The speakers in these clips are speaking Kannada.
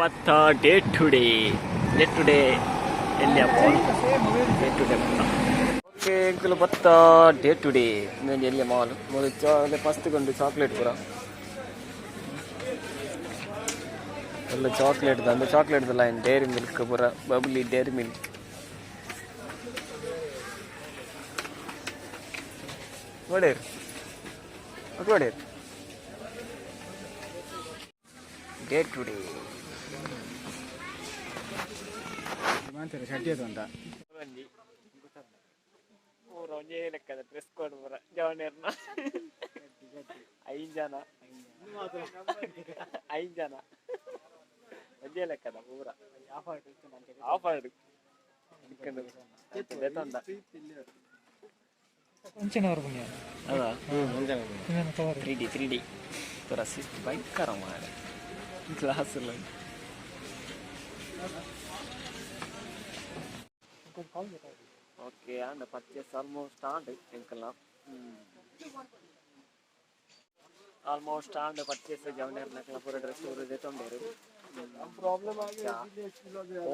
ಬತ್ತ ಡೇ ಟುಡೇ ಎಲ್ಲಿ ಅಪ್ಪ ಡೇ ಟುಡೇ ಬತ್ತ ಓಕೆ ಎಂಕುಲು ಬತ್ತ ಡೇ ಟುಡೇ ಎಲ್ಲಿ ಮಾಲ್ ಮೊದಲು ಫಸ್ಟ್ ಗೊಂಡು ಚಾಕ್ಲೇಟ್ ಪೂರ ಎಲ್ಲ ಚಾಕ್ಲೇಟ್ ಅಂದ್ರೆ ಚಾಕ್ಲೇಟ್ ಲೈನ್ ಡೈರಿ ಮಿಲ್ಕ್ ಪೂರ ಬಬ್ಲಿ ಡೈರಿ ಮಿಲ್ಕ್ ನೋಡೇರು ನೋಡೇರು ಡೇ ಟುಡೇ ಶಟ್ಟಿ ಅಂತ ಒಂದೇ ಲೆಕ್ಕದ ಡ್ರೆಸ್ ಕೋಡ್ ಪೂರ ಜವನೇರ್ನ 5 ಜನ ಒಂದೇ ಲೆಕ್ಕದ ಪೂರ ಆಫ್ ಆರ್ಡು ಹೌದಾ 3D ಪೂರ ಸಿಸ್ಟ್ ಭಯಂಕರ ಮಾಡಿ ಕ್ಲಾಸಲ್ಲಿ okay and purchase almost and ಎಂಕಲ್ಲ ಆಲ್ಮೋಸ್ಟ್ ಆಂಡ್ ಪರ್ಚೇಸ್ ಜವನೇರ್ನಕ್ಲ ಪೂರ ಡ್ರೆಸ್ ಊರಿದೆ ತೊಂಡೇರು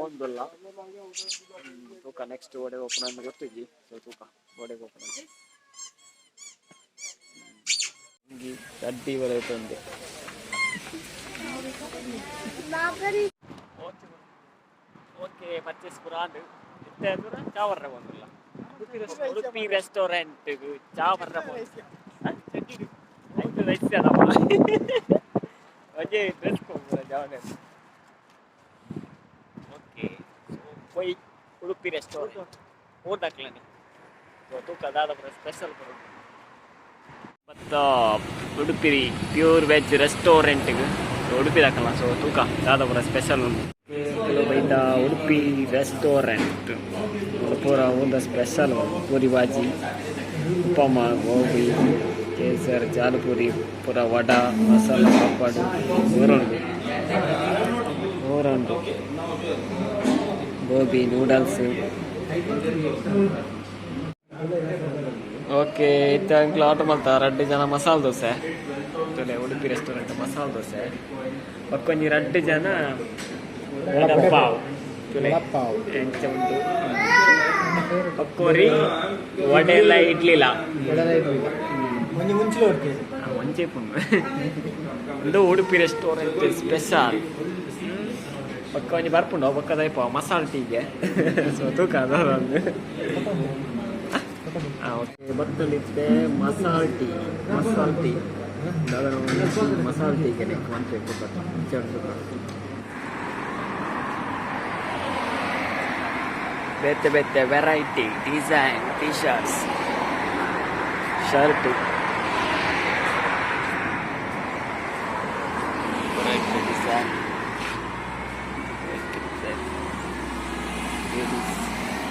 ಒಂದಿಲ್ಲ ತೂಕ ನೆಕ್ಸ್ಟ್ ಗೋಡೆ ಓಪನ್ ಅಂತ ಗೊತ್ತಿದ್ದಿ ಸೊ ತೂಕ ಗೋಡೆಗೆ ಓಪನ್ ಅಡ್ಡಿ ಬರೈತೊಂದು ಓಕೆ ಪರ್ಚೇಸ್ ಪೂರ ಆಂಡ್ ಇತ್ತೆ ದೂರ ಚಾವರ್ರ ಬಂದಿಲ್ಲ ಉಡುಪಿ ರೆಸ್ಟೋರೆಂಟ್ ಚಾವರ್ರ ಐದು ರೈಸ್ ಅದಪ್ಪ ಅಜೇ ಡ್ರೆಸ್ ಕೊಡ್ಬೋದ ಜಾವನೆ ಓಕೆ ಸೊ ಹೋಯ್ ಉಡುಪಿ ರೆಸ್ಟೋರೆಂಟ್ ಓದಾಕ್ಲನೆ ಸೊ ತೂಕ ದಾದ ಸ್ಪೆಷಲ್ ಬರೋದು ಮತ್ತು ಉಡುಪಿ ಪ್ಯೂರ್ ವೆಜ್ ರೆಸ್ಟೋರೆಂಟ್ಗೆ ಉಡುಪಿ ದಾಕಲ್ಲ ಸೊ ತೂಕ ದಾದ ಪೂರ ಸ್ಪೆಷಲ್ ಉಂಟು ಬೈದ ಉಡುಪಿ ರೆಸ್ಟೋರೆಂಟ್ ಪೂರ ಒಂದು ಸ್ಪೆಷಲ್ ಪೂರಿ ಬಾಜಿ ಉಪ್ಪಮ ಗೋಬಿ ಕೇಸರ್ ಜಾಲಪುರಿ ಪೂರ ವಡ ಮಸಾಲ ಪಾಪಡು ಊರುಂಡು ಗೋಬಿ ನೂಡಲ್ಸ್ ಓಕೆ ಇತ್ತ ಅಂಕ್ಲು ಆರ್ಡರ್ ಮಾಡ್ತಾರೆ 2 ಜನ ಮಸಾಲೆ ದೋಸೆ ಉಡುಪಿ ರೆಸ್ಟೋರೆಂಟ್ ಮಸಾಲೆ ದೋಸೆ ಒಕ್ಕೊಂಜಿ 2 ಜನ ವಡಪಾವ್ ಎಂಚ ಉಂಟು ಒಕ್ಕೋರಿ ವಡೆಲ್ಲ ಇಡ್ಲಿಲ್ಲ ಒಂಚೆ ಪುಂಡು ಒಂದು ಉಡುಪಿ ರೆಸ್ಟೋರೆಂಟ್ ಸ್ಪೆಷಲ್ ಪಕ್ಕ ಒಂಜಿ ಬರ್ಪುಂಡು ಪಕ್ಕದೈಪ ಮಸಾಲೆ ಟೀಗೆ ಸೊ ತೂಕ ಅದೊಂದು ಓಕೆ ಬತ್ತಲಿತ್ತೆ ಮಸಾಲೆ ಟೀ ಮಸಾಲೆ ಟೀಗೆ ನೆಕ್ ಮಂತ್ರಿ ಬೇತೆ variety design T shirts shirt design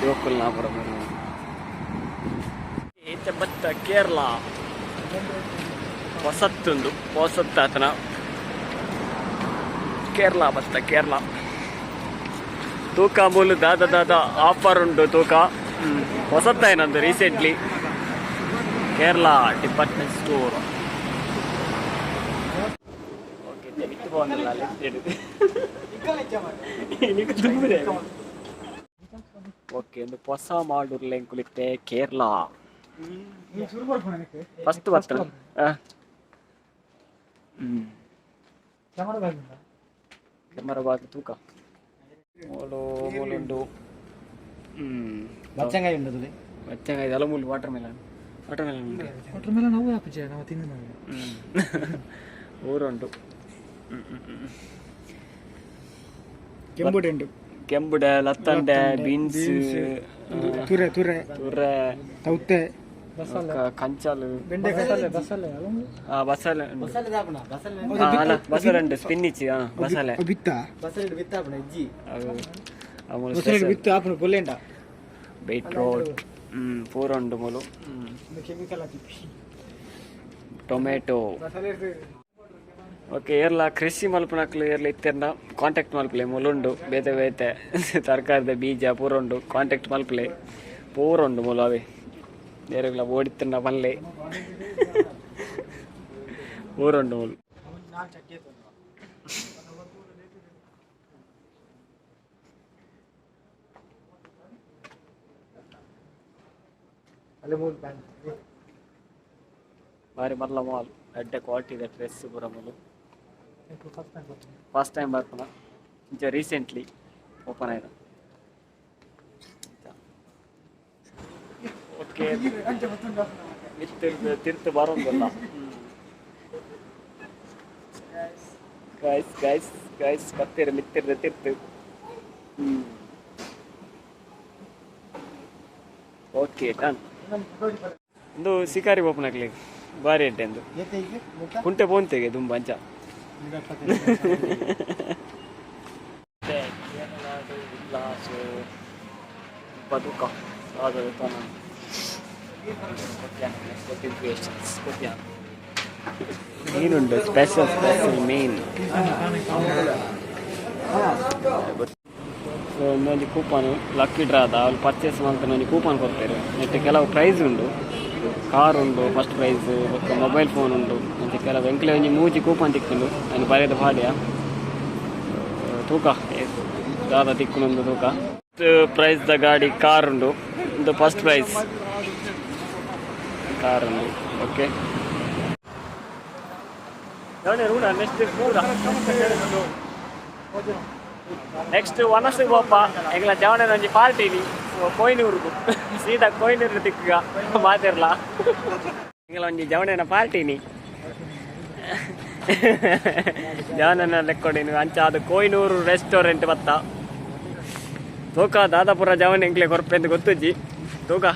ಗೋಕುಲ್ನಾಪುರ ಈಚೆ ಬತ್ತ ಕೇರಳ ಹೊಸತ್ತಾತನ ಕೇರಳ ಬತ್ತ ಕೇರಳ ತೂಕ ಮೂಲು ದಾದ ಆಫರ್ ಉಂಟು ತೂಕ ಹೊಸತ್ತಾಯ್ನಂದು recently Kerala department store okay ಬಿಟ್ಟು പോകുന്നിಲ್ಲ ಓಕೆ ಒಂದು ಹೊಸ ಮಾಡೂರ್ಲೆ ಕುಳಿತೆ ಕೇರಳ ಫಸ್ಟ್ ಬರ್ತಾರೆ ಕ್ಯಾಮರಾ ಬಾಗಿ ತೂಕ ಮೂಲುಂಡು ಬಚ್ಚಂಗಾಯಿ ಉಂಟು ಬಚ್ಚಂಗಾಯಿ ಎಲ್ಲ ಮೂಲು ವಾಟರ್ ಮೆಲನ್ ನಾವು ಹಾಪಿಚೆ ನಾವು ತಿಂದು ಊರುಂಟು ಕೆಂಬುಡೆ ಉಂಟು ಕೆಂಬುಡೆ ಲತ್ತಂಡೆ ಬೀನ್ಸ್ ತುರೆ ತೌತೆ ಕಂಚಾಲು ಬಸಳೆ ಉಂಟು ಸ್ಪಿನ್ನಿಚ್ ಬಸಳೆ ಬೀಟ್ರೋಟ್ ಪೂರ ಉಂಟು ಮೂಲು ಟೊಮೆಟೊ ಓಕೆ ಏರ್ಲ ಕೃಷಿ ಮಲ್ಪನಕ್ಲು ಏರ್ಲ ಇತ್ತೆರ್ನ ಕಾಂಟ್ಯಾಕ್ಟ್ ಮಲ್ಪಲೆ ಮೂಲುಂಡು ಬೇತೆ ತರಕಾರಿದ ಬೀಜ ಪೂರ ಉಂಡು ಕಾಂಟ್ಯಾಕ್ಟ್ ಮಲ್ಪಲೆ ಪೂರ ಉಂಡು ಮೂಲು ಅವೇ ಬೇರೆಲ್ಲ ಓಡಿತ್ತಿನ ಪಲ್ಲೆ ಪೂರ ಉಂಡು ಮೂಲು ಬಾರಿ ಮಲ್ಲ ಮಾಲ್ ಎಡ್ಡೆ ಕ್ವಾಲಿಟಿ ಇದೆ ಡ್ರೆಸ್ ಪೂರ ಮೂಲು ಫಸ್ಟ್ ಟೈಮ್ ಬರ್ಪುನ ಇಂಚ ರೀಸೆಂಟ್ಲಿ ಓಪನ್ ಆಯ್ತು ಓಕೆ ತಿರ್ತು ಬರೋಂಗಿಲ್ಲ ಗೈಸ್ ಗೈಸ್ ಗೈಸ್ ಕತ್ತಿರ ಮಿತ್ತಿರ ತಿರ್ತು ಓಕೆ ಡನ್ ಒಂದು ಶಿಕಾರಿ ಓಪನ್ ಆಗ್ಲಿಕ್ಕೆ ಭಾರಿ ಅಡ್ಡೆ ಎಂದು ಕುಂಟೆ ಪೋಂತೆಗೆ ತುಂಬ ಅಂಚ ಬದುಕ ಮೀನುಂಟು ಸ್ಪೆಷಲ್ ಸ್ಪೆಷಲ್ ಮೀನ್ ಸೊ ಇನ್ನೊಂದು ಕೂಪನ್ ಲಕ್ಕಿ ಡ್ರಾದ ಅವ್ರು ಪರ್ಚೇಸ್ ಮಾಡ್ತಾನೆ ಒಂದು ಕೂಪನ್ ಕೊಡ್ತಾರೆ ನೆಟ್ಟು ಕೆಲವು ಪ್ರೈಸ್ ಉಂಟು ಕಾರ್ ಉಂಟು ಫಸ್ಟ್ ಪ್ರೈಸ್ ಮೊಬೈಲ್ ಫೋನ್ ಉಂಟು ಮತ್ತು ಕೆಲವು ಎಂಕ್ಲೆ ಒಂಜಿ ಮೂಜಿ ಕೂಪನ್ ತಿಕ್ಕೊಂಡು ನಾನು ಬರೆಯೋದು ಪಾಡ್ಯ ತೂಕ ದಾದ ತಿಕ್ಕುನೊಂದು ತೂಕ ಪ್ರೈಸ್ದ ಗಾಡಿ ಕಾರ್ ಉಂಟು ಒಂದು ಫಸ್ಟ್ ಪ್ರೈಸ್ ಕಾರ್ ಉಂಟು ಓಕೆ ನೆಕ್ಸ್ಟ್ ವನಸಿಗೆ ಹೋಪ ಎಂಗ್ಲ ಜವನ ಒಂಜಿ ಪಾರ್ಟಿನಿ ಕೊಯ್ನೂರ್ಗು ಸೀದಾ ಕೊಯ್ನೂರು ತಿಕ್ಕ ಮಾತಿರ್ಲ ಎಂಗ್ಲ ಒಂಜಿ ಜವಣನ ಪಾರ್ಟಿನಿ ಜವನನ ಲೆಕ್ಕೊಡಿನಿ ಅಂಚ ಅದು ಕೊಯ್ನೂರು ರೆಸ್ಟೋರೆಂಟ್ ಬತ್ತ ತೂಕ ದಾದಾಪುರ ಜವನ ಎಂಕ್ಲೆ ಕೊರಪೆಂದು ಗೊತ್ತುಜ್ಜಿ ತೂಕ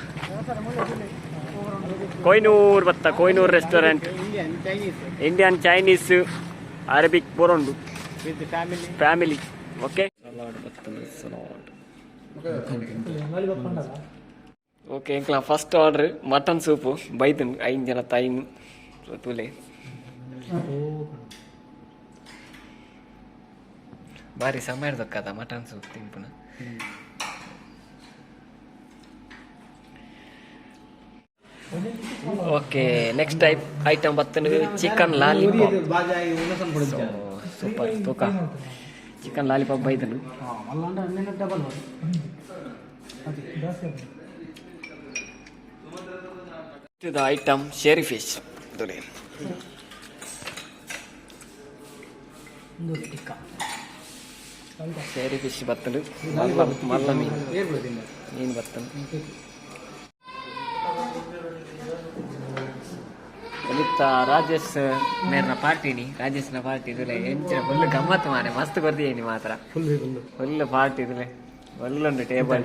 ಕೊಯ್ನೂರು ಬತ್ತ Kohinoor restaurant Indian Chinese Arabic ಬರೋಂಡು ಫ್ಯಾಮಿಲಿ ಓಕೆ ಓಕೆ ಇಂಕ್ಲ ಫಸ್ಟ್ ಆರ್ಡರ್ ಮಟನ್ ಸೂಪು ಬೈತನ್ 5 ಜನ ತಾಯಿನು ತುಲೆ ಭಾರಿ ಸಮಯ ದೊಕ್ಕದ ಮಟನ್ ಸೂಪ್ ತಿಂಪುನ ಓಕೆ ನೆಕ್ಸ್ಟ್ ಐಟಮ್ ಬರ್ತನು ಚಿಕನ್ ಲಾಲಿಪಾಪ್ ಸೂಪರ್ ತೂಕ ಚಿಕನ್ ಲಾಲಿಪಾಪ್ ಬೈದನು ಇದು ಐಟಮ್ ಶೇರಿ ಫಿಶ್ ಶೇರಿ ಫಿಶ್ ಬರ್ತನು ಮಲ್ಲ ಮೀನು ಬರ್ತನು ರಾಜೇಶ್ ಮೇರ್ನ ಪಾರ್ಟಿನಿ ರಾಜೇಶ್ನ ಪಾರ್ಟಿ ಇದ್ರೆ ಎಂಚಿನ ಫುಲ್ ಗಮ್ಮತ್ ಮಾರೆ ಮಸ್ತ್ ಕೊರ್ದಿಯೇನಿ ಮಾತ್ರ ಫುಲ್ ಪಾರ್ಟಿ ಇದ್ರೆ ಒಳ್ಳುಂಡು ಟೇಬಲ್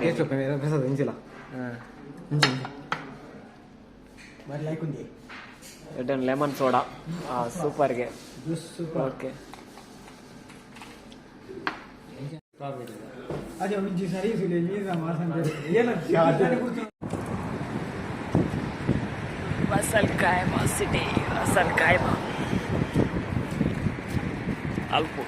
ಲೆಮನ್ ಸೋಡಾ ಸೂಪರ್ಗೆ okay Asal Kaima City, Asal Kaima. Alput.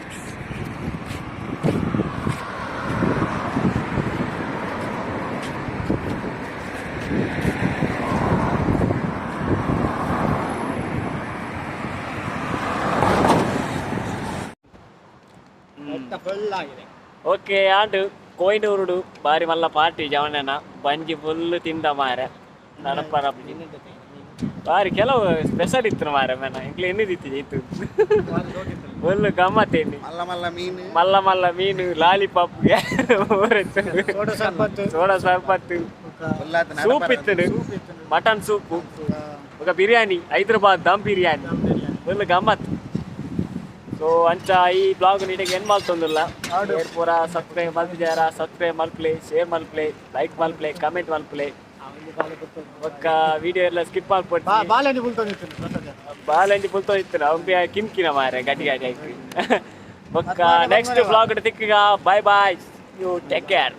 Okay and ಕೊಯ್ನೂರುಡು ಬಾರಿ ಮಲ್ಲ ಪಾರ್ಟಿ ಜವನನ ಬಂಜಿ ಫುಲ್ ತಿಂದ ಮಾರೆ ನಡಪರ ಬಾರಿ ಕೆಲವು ಸ್ಪೆಷಲ್ ಇತ್ತು ಮಾರೆ ಮನ ಇಂಕ್ಲೆ ಎನ್ನಿದಿತ್ತು ಇತ್ತು ಫುಲ್ ಗಮ್ಮತ್ ಎಣ್ಣಿ ಮಲ್ಲ ಮಲ್ಲ ಮೀನು ಲಾಲಿಪಾಪ್ ಸೋಡಾ ಸರ್ಬತ್ತು ಸೂಪ್ ಇತ್ತು ಮಟನ್ ಸೂಪು ఒక బిర్యానీ హైదరాబాద్ దమ్ బిర్యానీ ఫుల్ గమ్మత్ ಸೊ ಅಂಚ ಈ ಬ್ಲಾಗ್ ನೀಟಿಗೆ ಏನು ಮಾಡ್ತಂದಿಲ್ಲ ಪೂರ ಸಬ್ಸ್ಕ್ರೈಬ್ ಮಲ್ತಿದಾರ ಸಬ್ಸ್ಕ್ರೈಬ್ ಮಲ್ಪ್ಲೆ ಶೇರ್ ಮಲ್ಪ್ಲೆ ಲೈಕ್ ಮಲ್ಪ್ಲೆ ಕಮೆಂಟ್ ಮಲ್ಪ್ಲೆ ಒಕ್ಕ ವಿಡಿಯೋ ಎಲ್ಲ ಸ್ಕಿಪ್ ಮಾಡ್ಬಿಟ್ಟು ಬಾಲೆಂಡಿ ಪುಲ್ತೋಯ್ತು ಅವ್ಗೆ ಕಿನ್ಕಿನ ಮಾರೆ ಗಟ್ಟಿ ಗಟ್ಟಿ ಆಯ್ತು ಒಕ್ಕ ನೆಕ್ಸ್ಟ್ ಬ್ಲಾಗ್ ತಿಕ್ಕಗ bye bye you take care